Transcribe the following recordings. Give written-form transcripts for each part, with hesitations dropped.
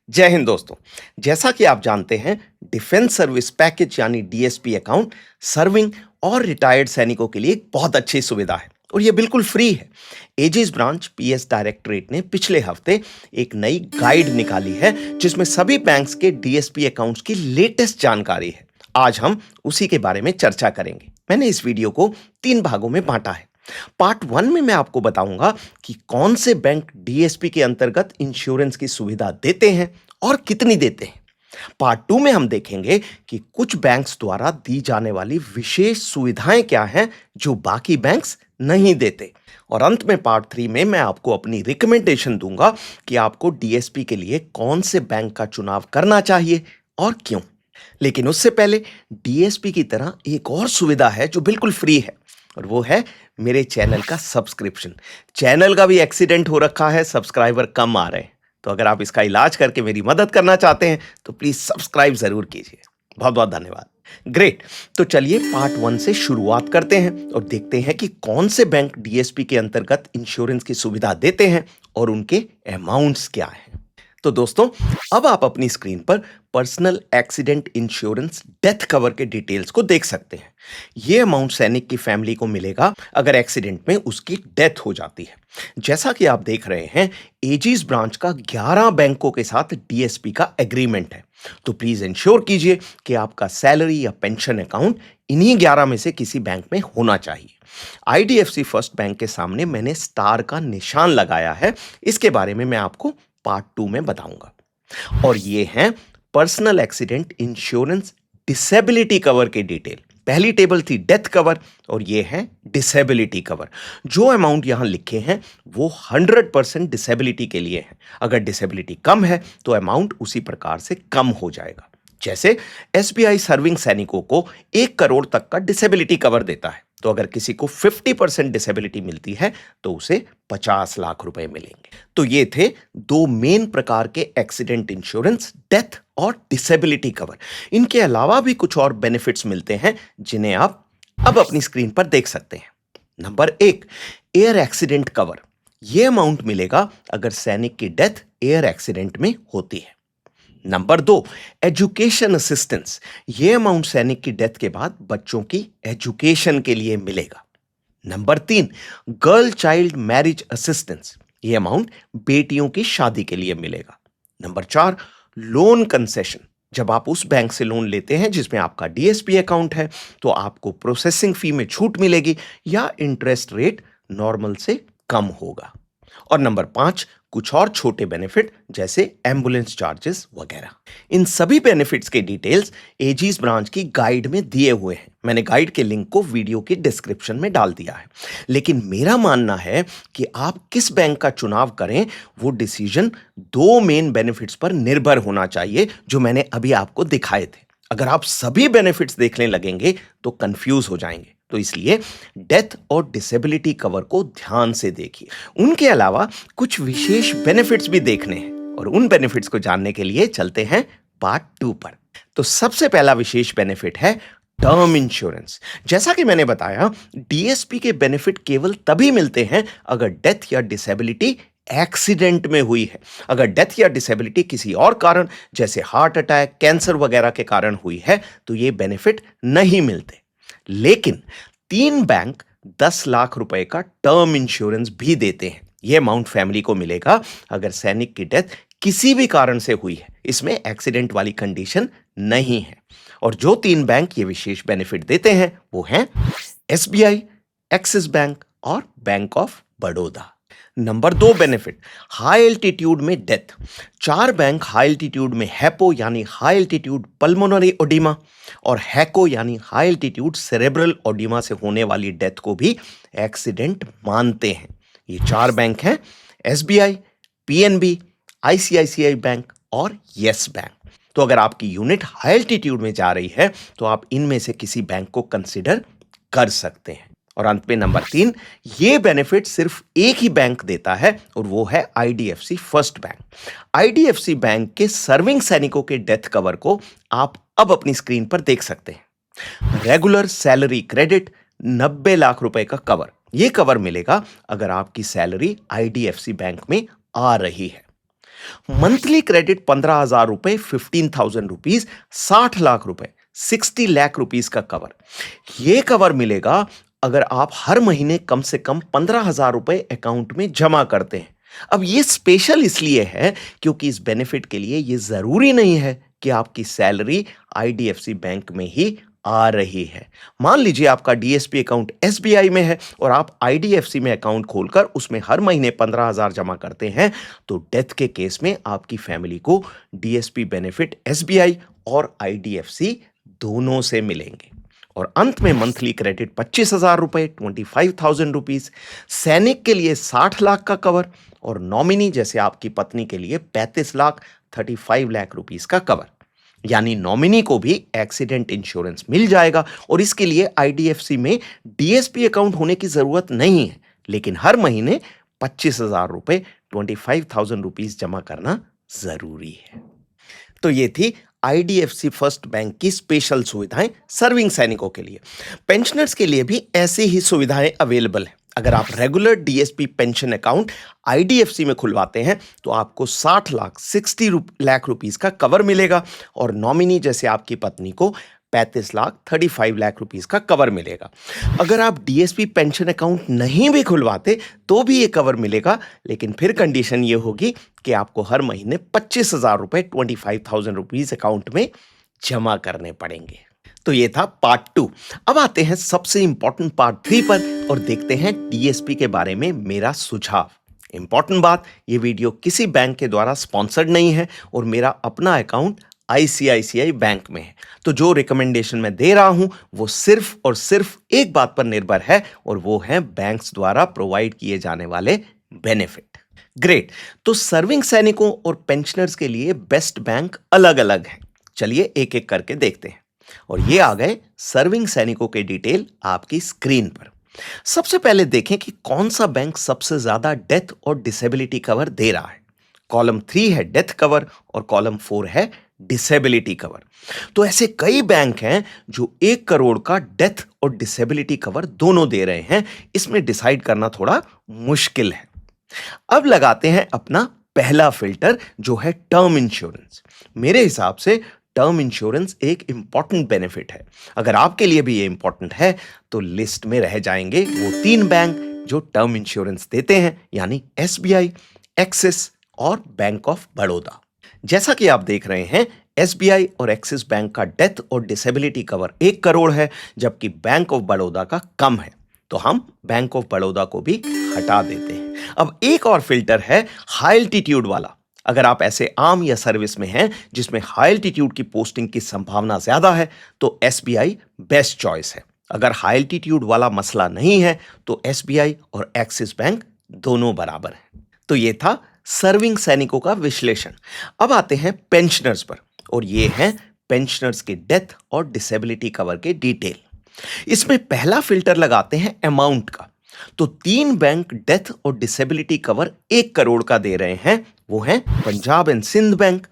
जय हिंद दोस्तों। जैसा कि आप जानते हैं, डिफेंस सर्विस पैकेज यानी डीएसपी अकाउंट सर्विंग और रिटायर्ड सैनिकों के लिए एक बहुत अच्छी सुविधा है और ये बिल्कुल फ्री है। एजिस ब्रांच पीएस डायरेक्टरेट ने पिछले हफ्ते एक नई गाइड निकाली है जिसमें सभी बैंक्स के डीएसपी अकाउंट्स की लेटेस्ट जानकारी है। आज हम उसी के बारे में चर्चा करेंगे। मैंने इस वीडियो को 3 भागों में बांटा है। पार्ट 1 में मैं आपको बताऊंगा कि कौन से बैंक डीएसपी के अंतर्गत इंश्योरेंस की सुविधा देते हैं और कितनी देते हैं। पार्ट 2 में हम देखेंगे कि कुछ बैंक्स द्वारा दी जाने वाली विशेष सुविधाएं क्या हैं जो बाकी बैंक्स नहीं देते। और अंत में पार्ट 3 में मैं आपको अपनी रिकमेंडेशन दूंगा कि आपको डीएसपी के लिए कौन से बैंक का चुनाव करना चाहिए और क्यों। लेकिन उससे पहले डीएसपी की तरह एक और सुविधा है जो बिल्कुल फ्री है और वो है मेरे चैनल का सब्सक्रिप्शन। चैनल का भी एक्सीडेंट हो रखा है, सब्सक्राइबर कम आ रहे हैं, तो अगर आप इसका इलाज करके मेरी मदद करना चाहते हैं तो प्लीज सब्सक्राइब जरूर कीजिए। बहुत बहुत धन्यवाद। ग्रेट, तो चलिए पार्ट 1 से शुरुआत करते हैं और देखते हैं कि कौन से बैंक डीएसपी के अंतर्गत इंश्योरेंस की सुविधा देते हैं और उनके अमाउंट्स क्या हैं। तो दोस्तों, अब आप अपनी स्क्रीन पर personal accident insurance death cover के डिटेल्स को देख सकते हैं। यह अमाउंट सैनिक की फैमिली को मिलेगा अगर एक्सीडेंट में उसकी डेथ हो जाती है। जैसा कि आप देख रहे हैं, एजिस ब्रांच का 11 बैंकों के साथ डीएसपी का एग्रीमेंट है, तो प्लीज इंश्योर कीजिए कि आपका सैलरी या पेंशन अकाउंट इन्हीं 11 में से किसी बैंक में होना चाहिए। आईडीएफसी फर्स्ट बैंक के सामने मैंने स्टार का निशान लगाया है, इसके बारे में मैं आपको पार्ट 2 में बताऊंगा। और ये हैं personal accident insurance disability cover के डिटेल। पहली टेबल थी डेथ कवर और ये है डिसेबिलिटी कवर। जो अमाउंट यहां लिखे हैं वो 100% डिसेबिलिटी के लिए है। अगर डिसेबिलिटी कम है तो अमाउंट उसी प्रकार से कम हो जाएगा। जैसे एसबीआई सर्विंग सैनिकों को 1 करोड़ तक का डिसेबिलिटी कवर देता है, तो अगर किसी को 50% डिसेबिलिटी मिलती है तो उसे 50 लाख रुपए मिलेंगे। तो ये थे 2 मेन प्रकार के एक्सीडेंट इंश्योरेंस, डेथ और डिसेबिलिटी कवर। इनके अलावा भी कुछ और बेनिफिट्स मिलते हैं जिन्हें आप अब अपनी स्क्रीन पर देख सकते हैं। Number 1, air accident cover. यह अमाउंट मिलेगा अगर सैनिक की डेथ एयर एक्सीडेंट में होती है। Number 2, education assistance. यह अमाउंट सैनिक की डेथ के बाद बच्चों की एजुकेशन के लिए मिलेगा। Number 3, girl child marriage assistance. यह अमाउंट बेटियों की शादी के लिए मिलेगा। Number 4, loan concession. जब आप उस बैंक से लोन लेते हैं जिसमें आपका डीएसपी अकाउंट है तो आपको प्रोसेसिंग फी में छूट मिलेगी या इंटरेस्ट रेट नॉर्मल से कम होगा। और नंबर 5, कुछ और छोटे बेनिफिट जैसे एम्बुलेंस चार्जेस वगैरह। इन सभी बेनिफिट्स के डिटेल्स एजिस ब्रांच की गाइड में दिए हुए हैं। मैंने गाइड के लिंक को वीडियो के डिस्क्रिप्शन में डाल दिया है। लेकिन मेरा मानना है कि आप किस बैंक का चुनाव करें वो डिसीजन 2 मेन बेनिफिट्स पर निर्भर होना चाहिए जो मैंने अभी आपको दिखाए थे। अगर आप सभी बेनिफिट्स देखने लगेंगे तो कंफ्यूज हो जाएंगे, तो इसलिए डेथ और डिसेबिलिटी कवर को ध्यान से देखिए। उनके अलावा कुछ विशेष बेनिफिट्स भी देखने हैं और उन बेनिफिट्स को जानने के लिए चलते हैं पार्ट 2 पर। तो सबसे पहला विशेष बेनिफिट है टर्म इंश्योरेंस। जैसा कि मैंने बताया, डीएसपी के बेनिफिट केवल तभी मिलते हैं अगर डेथ या डिसेबिलिटी एक्सीडेंट में हुई है। अगर डेथ या डिसेबिलिटी किसी और कारण जैसे हार्ट अटैक, कैंसर वगैरह के कारण हुई है तो ये बेनिफिट नहीं मिलते। लेकिन 3 बैंक 10 लाख रुपए का टर्म इंश्योरेंस भी देते हैं। यह अमाउंट फैमिली को मिलेगा अगर सैनिक की डेथ किसी भी कारण से हुई है, इसमें एक्सीडेंट वाली कंडीशन नहीं है। और जो 3 बैंक ये विशेष बेनिफिट देते हैं वो हैं एसबीआई, एक्सिस बैंक और bank of Baroda. Number 2 benefit, high altitude में डेथ। 4 बैंक हाई एल्टीट्यूड में हैपो यानी हाई एल्टीट्यूड पल्मोनरी ओडिमा और हैको यानी हाई एल्टीट्यूड सेरेब्रल ओडिमा से होने वाली डेथ को भी एक्सीडेंट मानते हैं। ये 4 बैंक हैं एसबीआई, पीएनबी, आईसीआईसीआई बैंक और यस बैंक। तो अगर आपकी यूनिट हाई एल्टीट्यूड में जा रही है तो आप इनमें से किसी बैंक को कंसिडर कर सकते हैं। और अंत में नंबर 3, ये बेनिफिट सिर्फ एक ही बैंक देता है और वो है IDFC first bank. IDFC bank के सर्विंग सैनिकों के डेथ कवर को आप अब अपनी स्क्रीन पर देख सकते हैं। रेगुलर सैलरी क्रेडिट 90 लाख रुपए का कवर, ये कवर मिलेगा अगर आपकी सैलरी आईडीएफसी बैंक में आ रही है। मंथली क्रेडिट 15,000 रुपए, 15,000 रुपीज, 60 लाख रुपए, 60 लाख रुपीज का कवर। यह कवर मिलेगा अगर आप हर महीने कम से कम 15,000 रुपए अकाउंट में जमा करते हैं। अब ये स्पेशल इसलिए है क्योंकि इस बेनिफिट के लिए ये जरूरी नहीं है कि आपकी सैलरी आईडीएफसी बैंक में ही आ रही है। मान लीजिए आपका डीएसपी अकाउंट एसबीआई में है और आप आईडीएफसी में अकाउंट खोलकर उसमें हर महीने 15,000 जमा करते हैं, तो डेथ के केस में आपकी फैमिली को डीएसपी बेनिफिट एसबीआई और आईडीएफसी दोनों से मिलेंगे। और अंत में मंथली क्रेडिट 25,000 रुपए, 25,000 रुपीज, सैनिक के लिए 60 लाख का कवर और नॉमिनी जैसे आपकी पत्नी के लिए 35 लाख, 35 लाख रुपीज का कवर। यानी नॉमिनी को भी एक्सीडेंट इंश्योरेंस मिल जाएगा और इसके लिए आईडीएफसी में डीएसपी अकाउंट होने की जरूरत नहीं है, लेकिन हर महीने 25,000 रुपए, 25,000 रुपीज जमा करना जरूरी है। तो ये थी आईडीएफसी फर्स्ट बैंक की स्पेशल सुविधाएं सर्विंग सैनिकों के लिए। पेंशनर्स के लिए भी ऐसी ही सुविधाएं अवेलेबल हैं। अगर आप regular DSP pension account IDFC में खुलवाते हैं तो आपको 60 लाख, 60 लाख रुपीस का कवर मिलेगा और नॉमिनी जैसे आपकी पत्नी को 35 लाख, 35 लाख रुपीस का कवर मिलेगा। अगर आप डीएसपी पेंशन अकाउंट नहीं भी खुलवाते तो भी ये कवर मिलेगा, लेकिन फिर कंडीशन ये होगी कि आपको हर महीने 25,000 रुपए, 25,000 रुपीस अकाउंट में जमा करने पड़ेंगे। तो ये था पार्ट 2। अब आते हैं सबसे इंपॉर्टेंट पार्ट 3 पर और देखते हैं डीएसपी के बारे में मेरा सुझाव। इंपॉर्टेंट बात, ये वीडियो किसी बैंक के द्वारा स्पॉन्सर्ड नहीं है और मेरा अपना अकाउंट आईसीआईसीआई बैंक में है। तो जो रिकमेंडेशन मैं दे रहा हूं वो सिर्फ और सिर्फ एक बात पर निर्भर है और वो है बैंक्स द्वारा प्रोवाइड किए जाने वाले बेनिफिट। ग्रेट। तो सर्विंग सैनिकों और पेंशनर्स के लिए बेस्ट बैंक अलग अलग हैं। चलिए एक एक करके देखते हैं। और ये आ गए सर्विंग सैनिकों के डिटेल आपकी स्क्रीन पर। सबसे पहले देखें कि कौन सा बैंक सबसे ज्यादा डेथ और डिसेबिलिटी कवर दे रहा है। कॉलम 3 है डेथ कवर और कॉलम 4 है डिसेबिलिटी कवर। तो ऐसे कई बैंक हैं जो 1 करोड़ का डेथ और डिसेबिलिटी कवर दोनों दे रहे हैं। इसमें डिसाइड करना थोड़ा मुश्किल है। अब लगाते हैं अपना पहला फिल्टर जो है टर्म इंश्योरेंस। मेरे हिसाब से टर्म इंश्योरेंस एक इंपॉर्टेंट बेनिफिट है। अगर आपके लिए भी ये इंपॉर्टेंट है तो लिस्ट में रह जाएंगे वो 3 बैंक जो टर्म इंश्योरेंस देते हैं, यानी एसबीआई, एक्सिस और बैंक ऑफ बड़ौदा। जैसा कि आप देख रहे हैं, एसबीआई और एक्सिस बैंक का डेथ और डिसेबिलिटी कवर 1 करोड़ है, जबकि बैंक ऑफ बड़ौदा का कम है। तो हम बैंक ऑफ बड़ौदा को भी हटा देते हैं। अब एक और फिल्टर है हाई एल्टीट्यूड वाला। अगर आप ऐसे आर्म या सर्विस में हैं जिसमें हाई एल्टीट्यूड की पोस्टिंग की संभावना ज्यादा है तो एसबीआई बेस्ट चॉइस है। अगर हाई एल्टीट्यूड वाला मसला नहीं है तो एसबीआई और एक्सिस बैंक दोनों बराबर हैं। तो ये था सर्विंग सैनिकों का विश्लेषण। अब आते हैं पेंशनर्स पर और ये हैं पेंशनर्स के डेथ और डिसेबिलिटी कवर के डिटेल। इसमें पहला फिल्टर लगाते हैं अमाउंट का। तो 3 बैंक डेथ और डिसेबिलिटी कवर 1 करोड़ का दे रहे हैं। वो हैं Punjab and Sindh bank,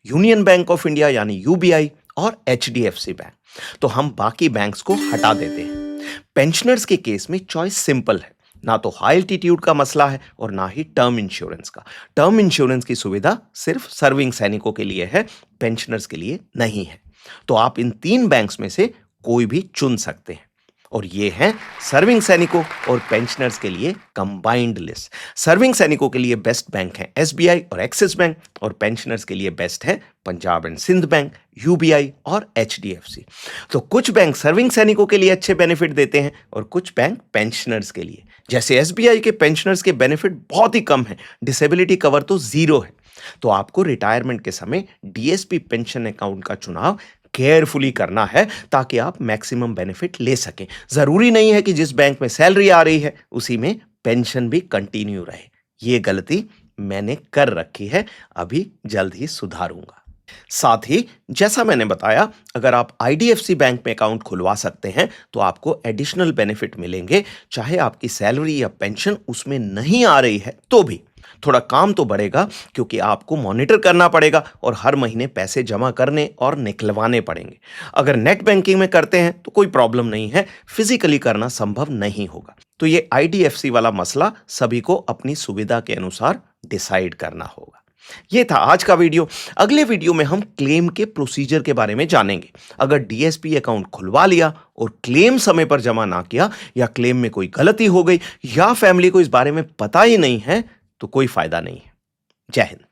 Union Bank of India यानी यूबीआई और एचडीएफसी बैंक। तो हम बाकी बैंक्स को हटा देते हैं। पेंशनर्स के केस में चॉइस सिंपल है, ना तो हाई एल्टीट्यूड का मसला है और ना ही टर्म इंश्योरेंस का। टर्म इंश्योरेंस की सुविधा सिर्फ सर्विंग सैनिकों के लिए है, पेंशनर्स के लिए नहीं है। तो आप इन 3 बैंक्स में से कोई भी चुन सकते हैं। और ये हैं सर्विंग सैनिकों और पेंशनर्स के लिए कंबाइंड लिस्ट। सर्विंग सैनिकों के लिए बेस्ट बैंक हैं एसबीआई और एक्सिस बैंक और पेंशनर्स के लिए बेस्ट है Punjab and Sindh bank, UBI और एचडीएफसी। तो कुछ बैंक सर्विंग सैनिकों के लिए अच्छे बेनिफिट देते हैं और कुछ बैंक पेंशनर्स के लिए। जैसे एसबीआई के पेंशनर्स के बेनिफिट बहुत ही कम है, डिसेबिलिटी कवर तो 0 है। तो आपको रिटायरमेंट के समय डीएसपी पेंशन अकाउंट का चुनाव केयरफुली करना है ताकि आप मैक्सिमम बेनिफिट ले सकें। जरूरी नहीं है कि जिस बैंक में सैलरी आ रही है उसी में पेंशन भी कंटिन्यू रहे। ये गलती मैंने कर रखी है, अभी जल्द ही सुधारूंगा। साथ ही जैसा मैंने बताया, अगर आप आईडीएफसी बैंक में अकाउंट खुलवा सकते हैं तो आपको एडिशनल बेनिफिट मिलेंगे, चाहे आपकी सैलरी या पेंशन उसमें नहीं आ रही है तो भी। थोड़ा काम तो बढ़ेगा क्योंकि आपको मॉनिटर करना पड़ेगा और हर महीने पैसे जमा करने और निकलवाने पड़ेंगे। अगर नेट बैंकिंग में करते हैं तो कोई प्रॉब्लम नहीं है, फिजिकली करना संभव नहीं होगा। तो ये आईडीएफसी वाला मसला सभी को अपनी सुविधा के अनुसार डिसाइड करना होगा। ये था आज का वीडियो। अगले वीडियो में हम क्लेम के प्रोसीजर के बारे में जानेंगे। अगर डीएसपी अकाउंट खुलवा लिया और क्लेम समय पर जमा ना किया, या क्लेम में कोई गलती हो गई, या फैमिली को इस बारे में पता ही नहीं है, तो कोई फायदा नहीं है। जय हिंद।